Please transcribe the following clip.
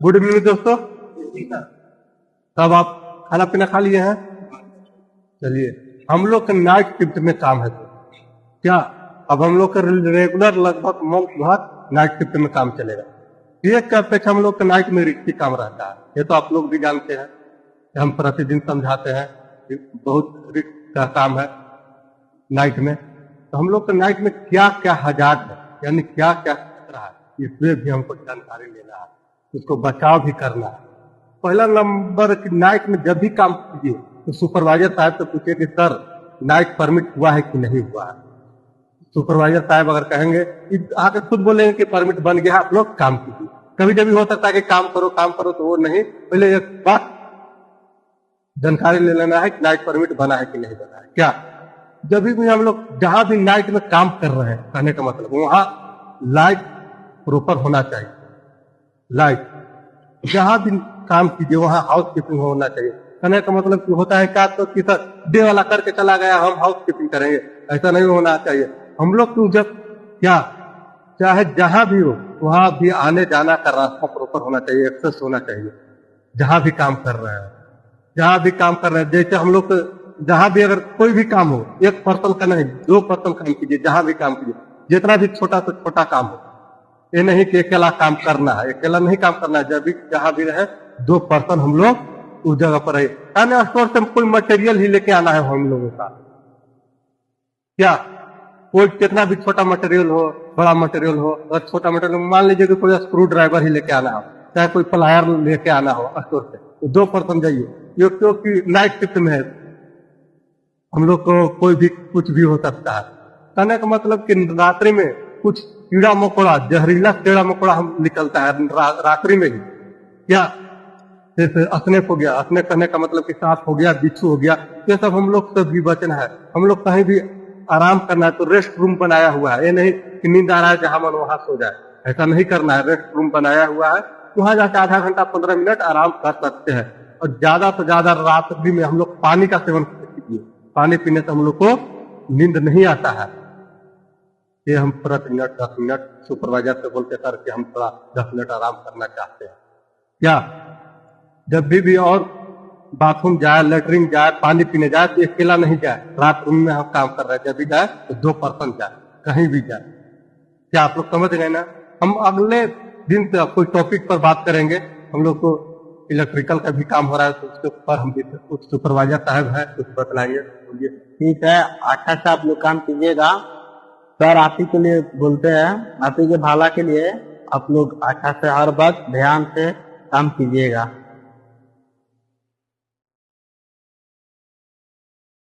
Good evening दोस्तों। तब आप खाना पीना खा लिए हैं? चलिए, हम लोग का नाइट शिफ्ट में काम है तो क्या अब हम लोग का रेगुलर लगभग मंथ भर नाइट शिफ्ट में काम चलेगा। ये क्या अपेक्षा हम लोग का नाइट में रिस्की काम रहता है, ये तो आप लोग भी जानते हैं। हम प्रतिदिन समझाते हैं कि बहुत रिस्क का काम है नाइट में। तो हम लोग का नाइट में क्या क्या हजार्ड है, यानी क्या क्या खतरा है, इसमें भी हमको जानकारी लेना है, उसको बचाव भी करना है। पहला नंबर कि नाइट में जब भी काम कीजिए तो सुपरवाइजर साहब से पूछिए कि सर नाइट परमिट हुआ है कि नहीं हुआ है। सुपरवाइजर साहब अगर कहेंगे कि आके खुद बोलेंगे कि परमिट बन गया, आप लोग काम कीजिए। कभी कभी हो सकता है कि काम करो तो वो नहीं, पहले एक बात जानकारी ले लेना है कि नाइट परमिट बना है कि नहीं बना है। क्या जब भी हम लोग जहां भी नाइट में काम कर रहे हैं, कहने का मतलब वहां लाइट प्रॉपर होना चाहिए। लाइट जहां भी काम कीजिए वहां हाउस कीपिंग होना चाहिए। कहने का मतलब कि होता है क्या तो कि सर डे वाला करके चला गया, हम हाउस कीपिंग करेंगे, ऐसा नहीं होना चाहिए। हम लोग को जब क्या चाहे जहां भी हो वहां भी आने जाना का रास्ता प्रॉपर होना चाहिए, एक्सेस होना चाहिए। जहां भी काम कर रहे हैं, जहां भी काम कर रहे हैं, जैसे हम लोग जहां भी अगर कोई भी काम हो, एक पर्सन का नहीं 2 पर्सन काम कीजिए, जहां भी काम कीजिए, जितना भी छोटा से छोटा काम हो। ये नहीं कि अकेला काम करना है, अकेला नहीं काम करना है। जब भी जहां भी रहे 2 पर्सन हम लोग उस जगह पर रहे। स्टोर से कोई मटेरियल ही लेके आना है हम लोगों का। क्या कोई कितना भी छोटा मटेरियल हो, बड़ा मटेरियल हो, अगर छोटा मटेरियल मान लीजिए कि कोई स्क्रू ड्राइवर ही लेके आना हो, चाहे कोई प्लायर लेके आना हो स्टोर से, तो 2 पर्सन जाइए। ये क्योंकि नाइट शिफ्ट में है, हम लोग को कोई भी कुछ भी हो सकता है। कहने का मतलब कि रात्रि में कुछ कीड़ा मकोड़ा, जहरीला कीड़ा मकोड़ा हम निकलता है रात्रि में ही। क्या जैसे स्नेक हो गया, स्नेक कहने का मतलब कि सांप हो गया, बिच्छू हो गया, ये सब हम लोग से भी बचना है। हम लोग कहीं भी आराम करना है तो रेस्ट रूम बनाया हुआ है। ये नहीं कि नींद आ रहा है जहां मन वहां सो जाए, ऐसा नहीं करना है। रेस्ट रूम बनाया हुआ है, वहां जाकर आधा घंटा 15 मिनट आराम कर सकते हैं। और ज्यादा से ज्यादा रात्रि में हम लोग पानी का सेवन कीजिए। पानी पीने से हम लोग को नींद नहीं आता है। ये हम प्रति मिनट 10 मिनट सुपरवाइजर से बोलते सर कि हम थोड़ा 10 मिनट आराम करना चाहते हैं। क्या जब भी और बाथरूम जाए, लेटरिन जाए, पानी पीने जाए तो अकेला नहीं जाए। रात रूम में हम काम कर रहे हैं, जब भी जाए तो 2 पर्सन जाए, कहीं भी जाए। क्या आप लोग समझ गए ना? हम अगले दिन से कोई टॉपिक पर बात करेंगे। हम लोग को इलेक्ट्रिकल का भी काम हो रहा है तो उसके ऊपर हम कुछ सुपरवाइजर साहब है, कुछ बतलाइए। बोलिए। ठीक है, अच्छा से आप लोग काम कीजिएगा। सर आप ही के लिए बोलते हैं, आप ही के भला के लिए आप लोग अच्छा से हर वक्त ध्यान से काम कीजिएगा।